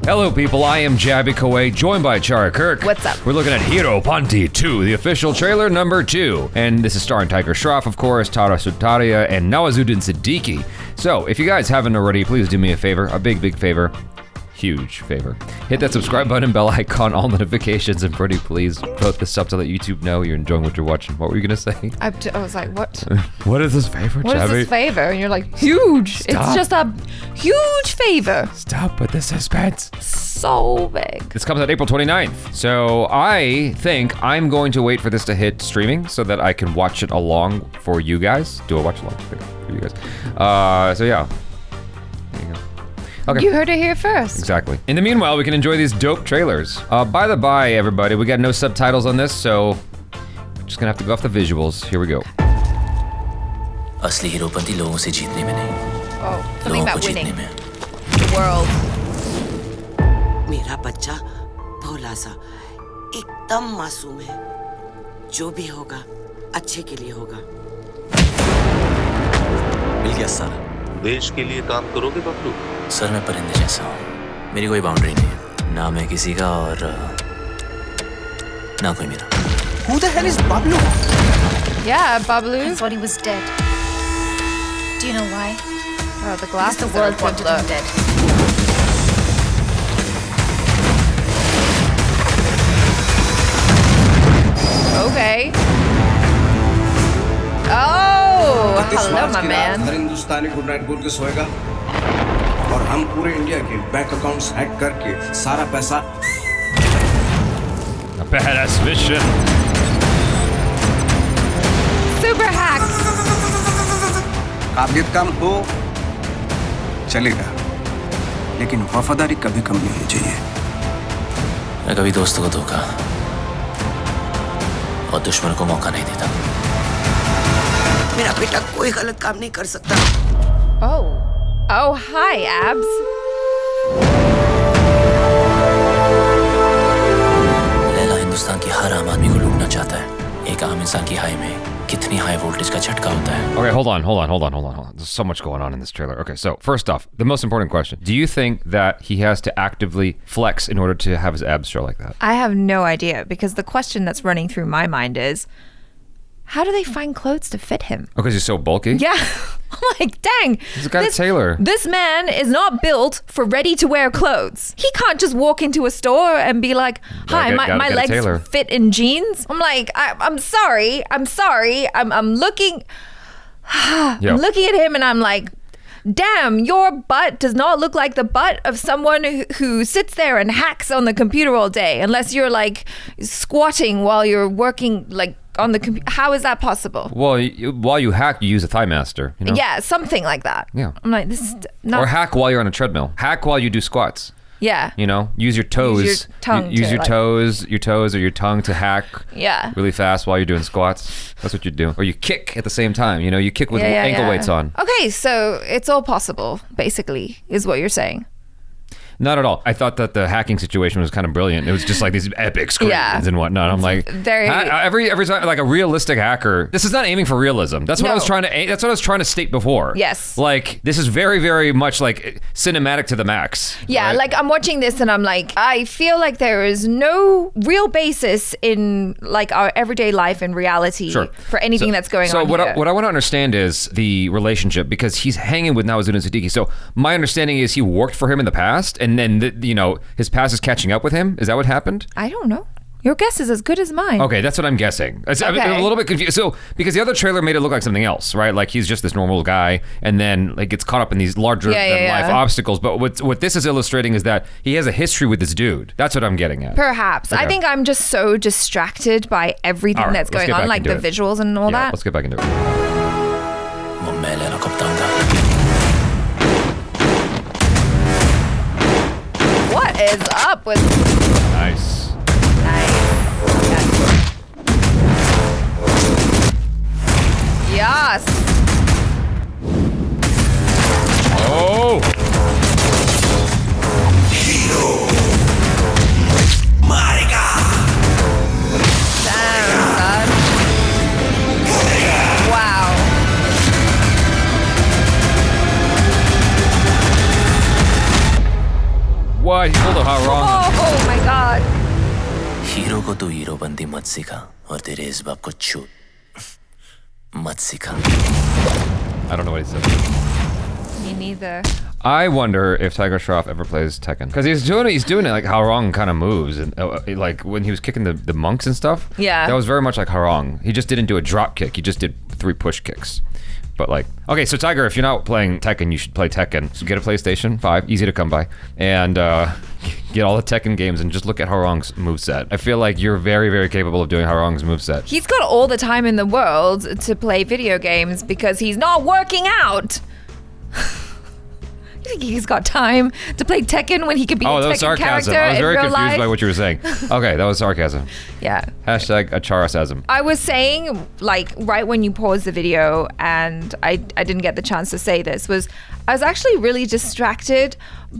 Hello people, I am Jaby KOAY, joined by ACHARA KIRK. What's up? We're looking at HEROPANTI 2, the official trailer number 2. And this is starring Tiger Shroff, of course, Sutaria, and Nawazuddin Siddiqui. So, if you guys haven't already, please do me a favor, a big favor. Huge favor. Hit that subscribe button, bell icon, all notifications, and pretty please put this up so that YouTube know you're enjoying what you're watching. What were you gonna say? I was like, what? What is this favor, What Jaby? is this favor? And you're like, huge. Stop. It's just a huge favor. Stop with the suspense. So big. This comes out April 29th. So I think I'm going to wait for this to hit streaming so that I can watch it along for you guys. Do a watch along thing for you guys. So yeah. There you go. Okay. You heard it here first. Exactly. In the meanwhile, we can enjoy these dope trailers. By the by, everybody, we got no subtitles on this, so we're just gonna have to go off the visuals. Here we go. असली हीरोपंती लोगों से जीतने में नहीं, Oh, something लोगों को about winning. जीतने में। The world. मेरा बच्चा भोला सा एकदम मासूम है। जो भी होगा अच्छे के लिए होगा। मिल गया सर। देश के लिए काम करोगे बबलू? सर मैं परिंदे जैसा हूँ। मेरी कोई बाउंड्री नहीं है। ना मैं किसी का और ना कोई मेरा। Who the hell is Bablu? Yeah, Bablu. I thought he was dead. Do you know why? Oh, the Because glasses the world are wanted him dead. Okay. Oh, hello, my man. Her Hindustani good night बोल के सोएगा और हम पूरे India के bank accounts hack करके सारा पैसा A badass mission. Super hack. काबिलियत कम हो चलेगा लेकिन वफादारी कभी कम नहीं होनी चाहिए। मैं कभी दोस्तों को धोखा और दुश्मन को मौका नहीं देता। मेरा बेटा कोई गलत काम नहीं कर सकता। Oh. Oh, hi, Abs. Laila Hindustan की हर आम आदमी को लूटना चाहता है। एक आम इंसान की हाई में कितनी हाई वोल्टेज का झटका होता है। Okay, hold on. There's so much going on in this trailer. Okay, so first off, the most important question. Do you think that he has to actively flex in order to have his abs show like that? I have no idea because the question that's running through my mind is, how do they find clothes to fit him? Oh, because he's so bulky? Yeah. I'm like, dang. He's got a tailor. This man is not built for ready-to-wear clothes. He can't just walk into a store and be like, hi, Gotta my get a tailor. legs fit in jeans. I'm like, I'm sorry. I'm looking... Yo. I'm looking at him and I'm like, damn, your butt does not look like the butt of someone who sits there and hacks on the computer all day, unless you're like squatting while you're working like on the computer. How is that possible? Well, while you hack, you use a thigh master, you know? Yeah, something like that. Yeah. I'm like, this is not... Or hack while you're on a treadmill. Hack while you do squats. Yeah. You know, use your toes. Use your tongue Use to, your like- toes or your tongue to hack. Yeah. Really fast while you're doing squats. That's what you do. Or you kick at the same time. You know, you kick with ankle weights on. Okay, so it's all possible, basically, is what you're saying. Not at all. I thought that the hacking situation was kind of brilliant. It was just like these epic screens and whatnot. I'm like, very- every time, like a realistic hacker. This is not aiming for realism. That's what I was trying to. That's what I was trying to state before. Yes. Like this is very much like cinematic to the max. Yeah, right? like I'm watching this and I'm like, I feel like there is no real basis in like our everyday life and reality for anything that's going on So what here. I want to understand is the relationship because he's hanging with Nawazuddin Siddiqui. So my understanding is he worked for him in the past, and then you know his past is catching up with him. Is that what happened? I don't know. Your guess is as good as mine. Okay, that's what I'm guessing. I'm a little bit confused. So, because the other trailer made it look like something else, right? Like he's just this normal guy, and then like gets caught up in these larger than life obstacles. But what this is illustrating is that he has a history with this dude. That's what I'm getting at. Perhaps. Okay. I think I'm just so distracted by everything All right, that's let's going get on, back like into the it. visuals and all Yeah, that. let's get back into it. वो मैं लेना कब बताऊंगा? What is up with... Nice. Yes. Oh! Damn, son. Wow. What? He pulled a harong. Oh my god. Hero को तू हीरोपंती मत सिखा और तेरे इस बाप को छूट मत सिखा. I don't know what he said. Me neither. I wonder if Tiger Shroff ever plays Tekken, because he's doing it like Harong kind of moves, and like when he was kicking the monks and stuff. Yeah. That was very much like Harong. He just didn't do a drop kick. He just did 3 push kicks. But like, okay, so Tiger, if you're not playing Tekken, you should play Tekken. So get a PlayStation 5, easy to come by, and get all the Tekken games and just look at Harong's moveset. I feel like you're very, very capable of doing Harong's moveset. He's got all the time in the world to play video games because he's not working out. You think he's got time to play Tekken when he could be a that was Tekken sarcasm. character I was very in real confused life? by what you were saying. Okay, that was sarcasm. Yeah. Hashtag ACHARA-sasm. I was saying, like, right when you paused the video, and I didn't get the chance to say this, was I was actually really distracted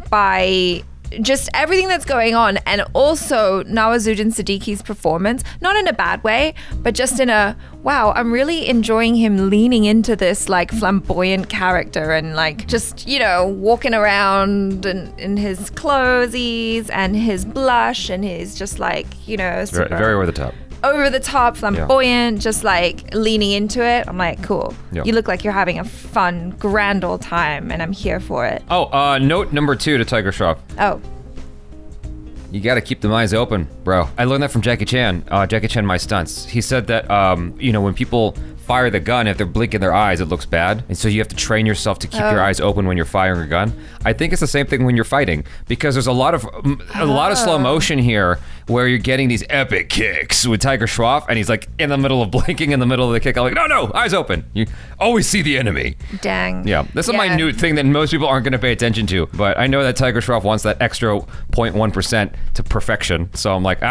by just everything that's going on, and also Nawazuddin Siddiqui's performance, not in a bad way, but just in a, wow, I'm really enjoying him leaning into this like flamboyant character and like just, you know, walking around in his clothies and his blush and his just like, you know, Very, very over the top. over the top, flamboyant, just like leaning into it. I'm like, cool. Yeah. You look like you're having a fun, grand old time, and I'm here for it. Oh, note number 2 to Tiger Shroff. Oh, You gotta keep them eyes open, bro. I learned that from Jackie Chan. Jackie Chan My Stunts. He said that, you know, when people fire the gun, if they're blinking their eyes, it looks bad. And so you have to train yourself to keep your eyes open when you're firing a gun. I think it's the same thing when you're fighting, because there's a lot of slow motion here where you're getting these epic kicks with Tiger Shroff, and he's like in the middle of blinking in the middle of the kick. I'm like, no, eyes open. You always see the enemy. dang. Yeah, this is a minute thing that most people aren't going to pay attention to, but I know that Tiger Shroff wants that extra 0.1% to perfection, so I'm like,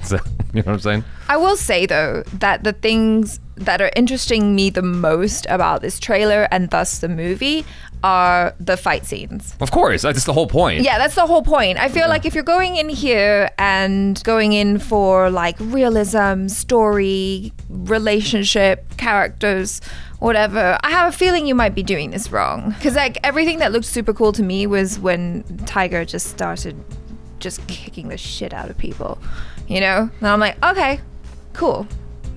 so, you know what I'm saying? I will say though that the things that are interesting me the most about this trailer and thus the movie are the fight scenes. Of course, that's the whole point. Yeah, that's the whole point. I feel like if you're going in here and going in for like realism, story, relationship, characters, whatever, I have a feeling you might be doing this wrong. Because like everything that looked super cool to me was when Tiger just started just kicking the shit out of people, you know? And I'm like, okay, cool.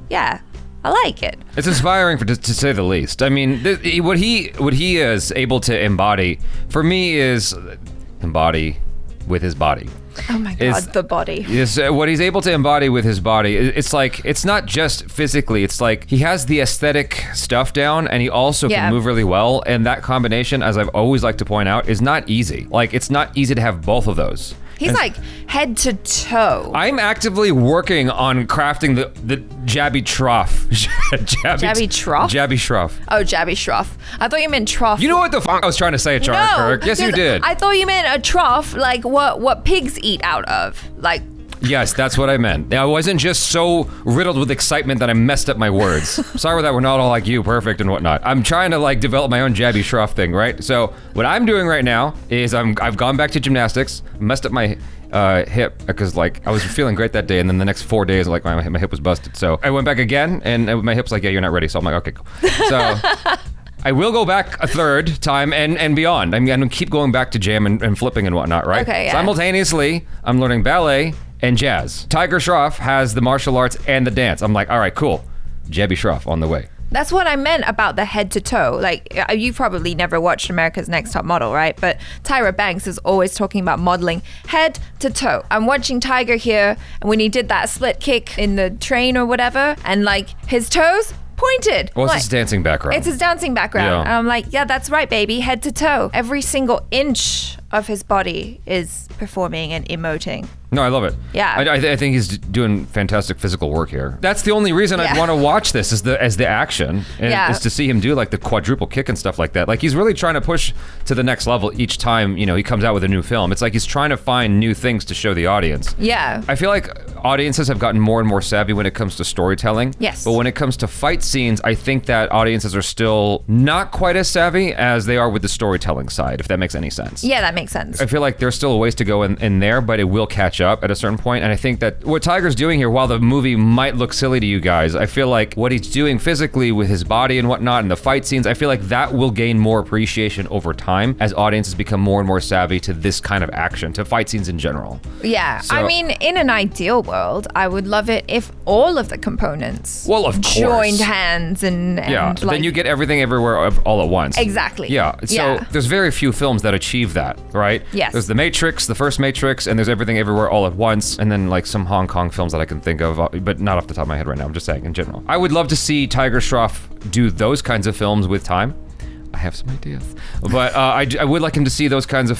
Yeah, I like it. It's inspiring to say the least. I mean, what he is able to embody, for me, is embody with his body. Oh my God, the body. Is what he's able to embody with his body. It's like, it's not just physically, it's like he has the aesthetic stuff down, and he also can move really well, and that combination, as I've always liked to point out, is not easy. Like, it's not easy to have both of those. He's like head to toe. I'm actively working on crafting the Jaby Trough. Jaby Trough? Jaby Shroff. Oh, Jaby Shroff. I thought you meant trough. You know what the fuck I was trying to say, Charlie Kirk? Yes, you because did. I thought you meant a trough, like what pigs eat out of. Like, Yes, that's what I meant. I wasn't just so riddled with excitement that I messed up my words. Sorry that we're not all like you, perfect and whatnot. I'm trying to like develop my own Jaby Shroff thing, right? So what I'm doing right now is I've gone back to gymnastics, messed up my hip because like I was feeling great that day, and then the next 4 days like my hip was busted. So I went back again, and my hip's like, yeah, you're not ready. So I'm like, okay, cool. So I will go back a third time and beyond. I'm gonna keep going back to jam and flipping and whatnot, right? Okay, yeah. Simultaneously, I'm learning ballet and jazz. Tiger Shroff has the martial arts and the dance. I'm like, all right, cool. Jaby Shroff on the way. that's what I meant about the head to toe. Like, you've probably never watched America's Next Top Model, right? But Tyra Banks is always talking about modeling head to toe. I'm watching Tiger here, and when he did that split kick in the train or whatever, and like his toes pointed. Well, it's like, his dancing background. It's his dancing background. Yeah. And I'm like, yeah, that's right, baby. Head to toe. Every single inch of his body is performing and emoting. No, I love it. Yeah. I think he's doing fantastic physical work here. That's the only reason I'd want to watch this is the action. And is to see him do like the quadruple kick and stuff like that. Like he's really trying to push to the next level each time, you know, he comes out with a new film. It's like he's trying to find new things to show the audience. Yeah. I feel like audiences have gotten more and more savvy when it comes to storytelling. Yes. But when it comes to fight scenes, I think that audiences are still not quite as savvy as they are with the storytelling side, if that makes any sense. Yeah, that makes sense. I feel like there's still a ways to go in there, but it will catch up at a certain point. And I think that what Tiger's doing here, while the movie might look silly to you guys, I feel like what he's doing physically with his body and whatnot and the fight scenes, I feel like that will gain more appreciation over time as audiences become more and more savvy to this kind of action, to fight scenes in general. Yeah, So- I mean, in an ideal world, I would love it if all of the components Of course. joined hands and Yeah, like, then you get everything everywhere all at once. Exactly. Yeah, so Yeah. there's very few films that achieve that, right? Yes. There's The Matrix, the first Matrix, and there's Everything Everywhere All at Once, and then like some Hong Kong films that I can think of, but not off the top of my head right now, I'm just saying in general. I would love to see Tiger Shroff do those kinds of films with time. I have some ideas, but I would like him to see do those kinds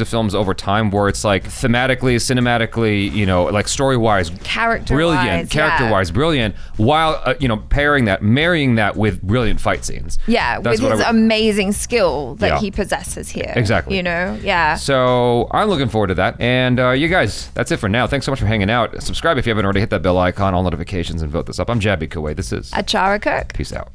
of films over time, where it's like thematically, cinematically, you know, like story-wise, Character-wise, character-wise, brilliant, while marrying that with brilliant fight scenes. Yeah, That's with what his I would- amazing skill that Yeah. he possesses here. Exactly. You know, yeah. So I'm looking forward to that. And you guys, that's it for now. Thanks so much for hanging out. Subscribe if you haven't already. Hit that bell icon, all notifications, and vote this up. I'm Jaby KOAY. This is ACHARA KIRK. Peace out.